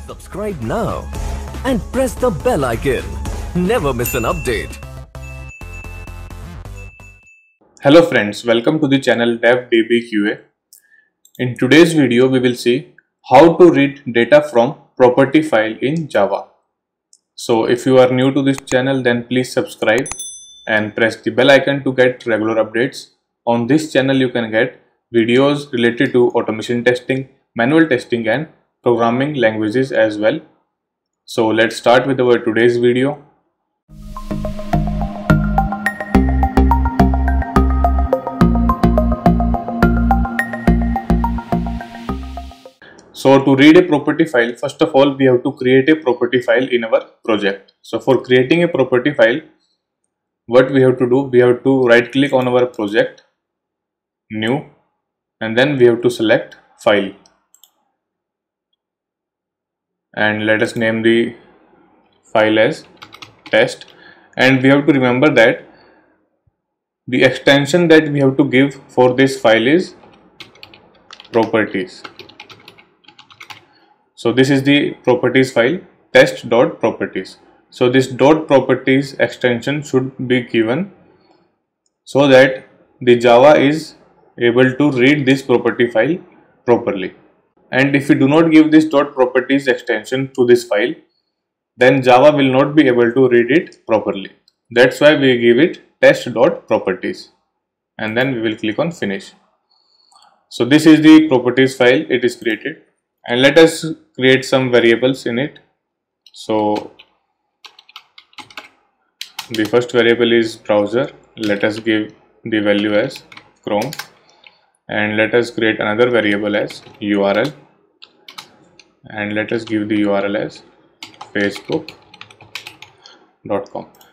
Subscribe now and press the bell icon. Never miss an update. Hello friends, welcome to the channel DevDBQA. In today's video, we will see how to read data from property file in Java. So if you are new to this channel, then please subscribe and press the bell icon to get regular updates. On this channel, you can get videos related to automation testing, manual testing and programming languages as well. So let's start with our today's video. So to read a property file, first of all, we have to create a property file in our project. So for creating a property file, what we have to do, we have to right click on our project, new, and then we have to select file. And let us name the file as test. And we have to remember that the extension that we have to give for this file is properties. So this is the properties file, test.properties. So this .properties extension should be given so that the Java is able to read this property file properly. And if we do not give this .properties extension to this file, then Java will not be able to read it properly. That's why we give it test.properties, and then we will click on finish. So this is the properties file, it is created, and let us create some variables in it. So the first variable is browser. Let us give the value as Chrome, and let us create another variable as URL, and let us give the URL as facebook.com.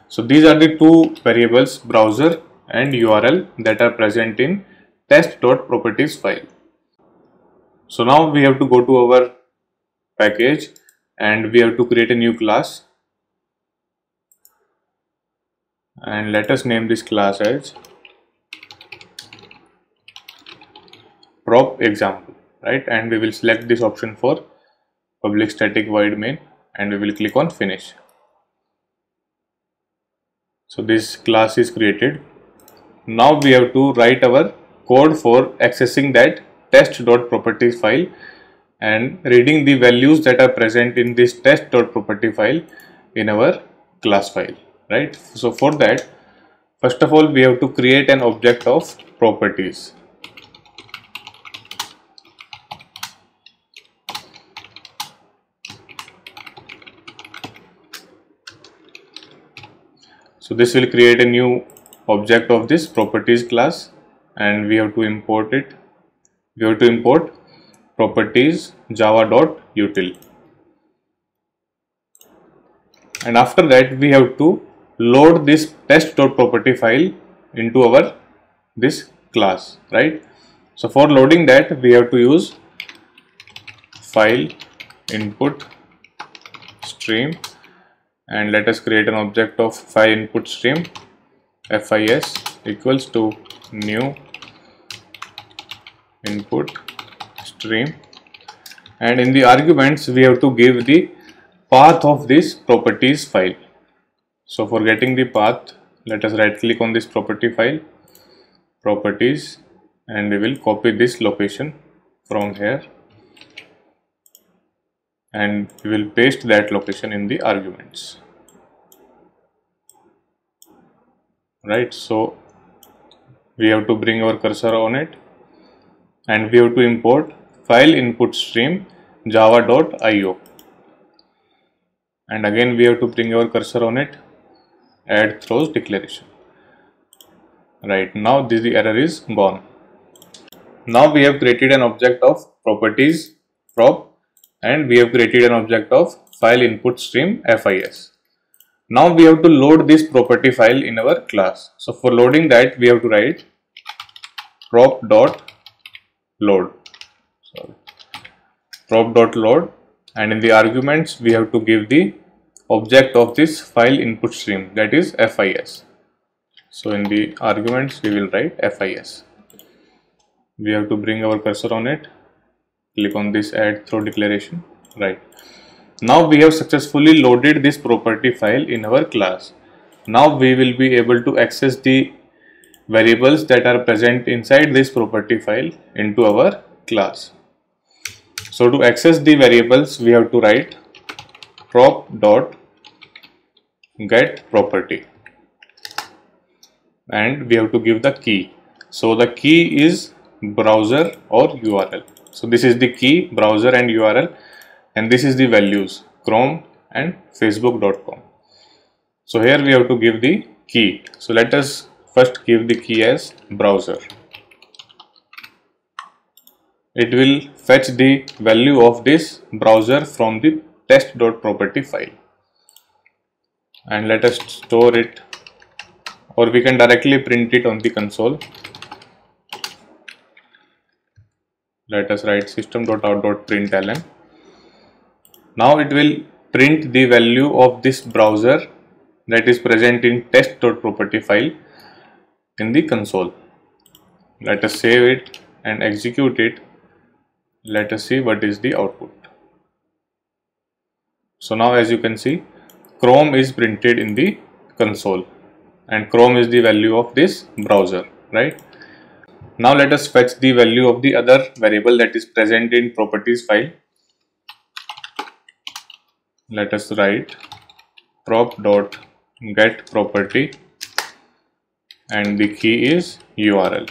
So these are the two variables, browser and URL, that are present in test.properties file. So now we have to go to our package and we have to create a new class, and let us name this class as prop example, right? And we will select this option for public static void main, and we will click on finish. So this class is created. Now we have to write our code for accessing that test.properties file and reading the values that are present in this test.property file in our class file, right? So for that, first of all, we have to create an object of properties. So this will create a new object of this properties class, and we have to import it. We have to import properties java.util, and after that we have to load this test.property file into our this class, right? So for loading that, we have to use file input stream, and let us create an object of file input stream FIS equals to new input stream, and in the arguments we have to give the path of this properties file. So for getting the path, let us right click on this property file, properties, and we will copy this location from here, and we will paste that location in the arguments, right? So we have to bring our cursor on it, and we have to import file input stream java.io, and again we have to bring our cursor on it, add throws declaration. Right, now the error is gone. Now we have created an object of properties prop, and we have created an object of file input stream FIS. Now we have to load this property file in our class. So for loading that, we have to write prop.load, and in the arguments we have to give the object of this file input stream, that is FIS. So in the arguments we will write FIS. We have to bring our cursor on it, click on this add throw declaration, right? Now we have successfully loaded this property file in our class. Now we will be able to access the variables that are present inside this property file into our class. So to access the variables, we have to write prop.getProperty, and we have to give the key. So the key is browser or URL. So this is the key, browser and URL, and this is the values, Chrome and Facebook.com. So here we have to give the key. So let us first give the key as browser. It will fetch the value of this browser from the test.property file, and let us store it, or we can directly print it on the console. Let us write system.out.println. Now it will print the value of this browser that is present in test.property file in the console. Let us save it and execute it. Let us see what is the output. So now as you can see, Chrome is printed in the console, and Chrome is the value of this browser, right? Now let us fetch the value of the other variable that is present in properties file. Let us write prop.getProperty, and the key is URL.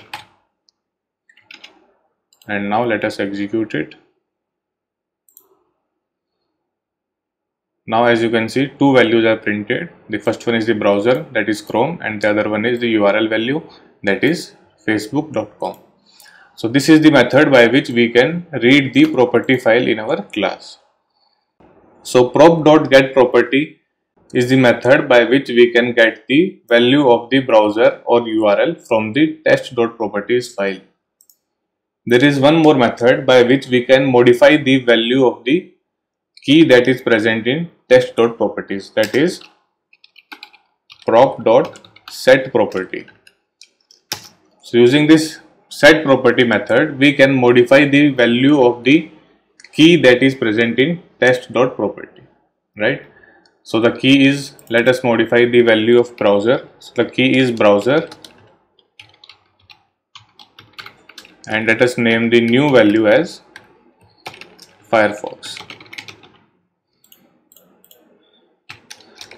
And now let us execute it. Now as you can see, two values are printed. The first one is the browser, that is Chrome, and the other one is the URL value, that is Facebook.com. So this is the method by which we can read the property file in our class. So prop.getProperty is the method by which we can get the value of the browser or URL from the test.properties file. There is one more method by which we can modify the value of the key that is present in test.properties, that is prop.setProperty. So using this setProperty method, we can modify the value of the key that is present in test.property, right? So the key is, let us modify the value of browser. So the key is browser, and let us name the new value as Firefox.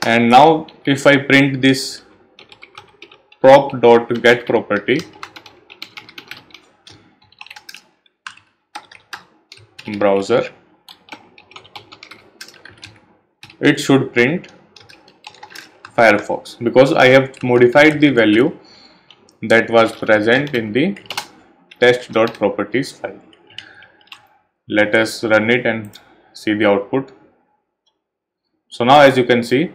And now if I print this prop.getProperty browser, it should print Firefox, because I have modified the value that was present in the test.properties file. Let us run it and see the output. So now as you can see,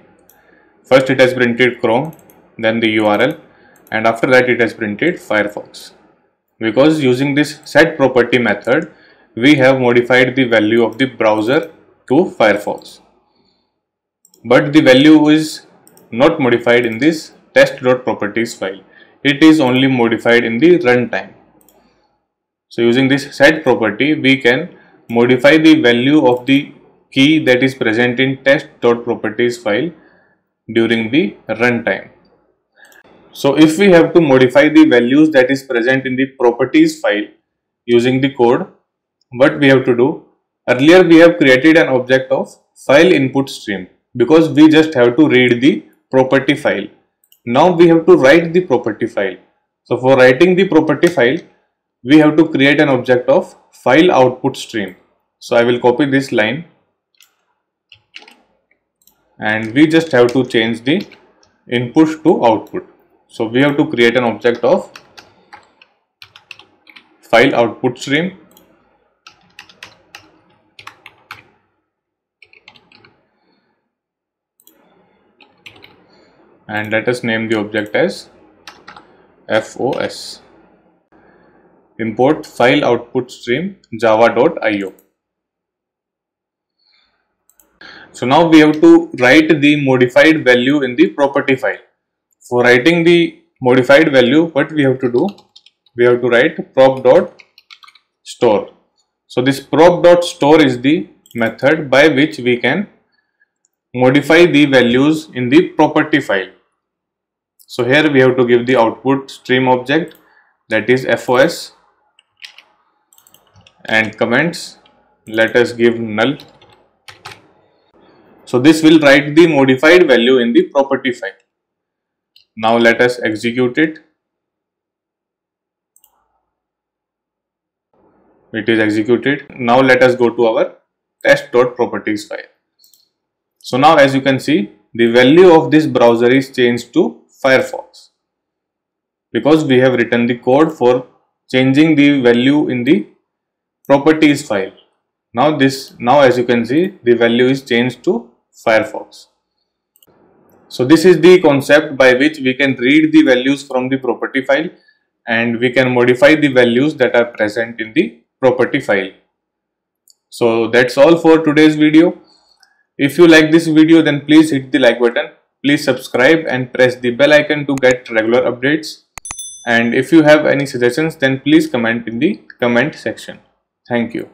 first it has printed Chrome, then the URL, and after that it has printed Firefox. Because using this setProperty method, we have modified the value of the browser to Firefox. But the value is not modified in this test.properties file. It is only modified in the runtime. So using this setProperty, we can modify the value of the key that is present in test.properties file during the runtime. So if we have to modify the values that is present in the properties file using the code, what we have to do? Earlier we have created an object of file input stream, because we just have to read the property file. Now we have to write the property file. So for writing the property file, we have to create an object of file output stream. So I will copy this line, and we just have to change the input to output. So we have to create an object of file output stream, and let us name the object as FOS. Import file output stream java.io. So now we have to write the modified value in the property file. For writing the modified value, what we have to do? We have to write prop.store. So this prop.store is the method by which we can modify the values in the property file. So here we have to give the output stream object, that is FOS, and comments. Let us give null. So this will write the modified value in the property file. Now let us execute it. It is executed. Now let us go to our test.properties file. So now as you can see, the value of this browser is changed to Firefox because we have written the code for changing the value in the properties file. Now as you can see, the value is changed to Firefox. So this is the concept by which we can read the values from the property file and we can modify the values that are present in the property file. So that's all for today's video. If you like this video, then please hit the like button. Please subscribe and press the bell icon to get regular updates. And if you have any suggestions, then please comment in the comment section. Thank you.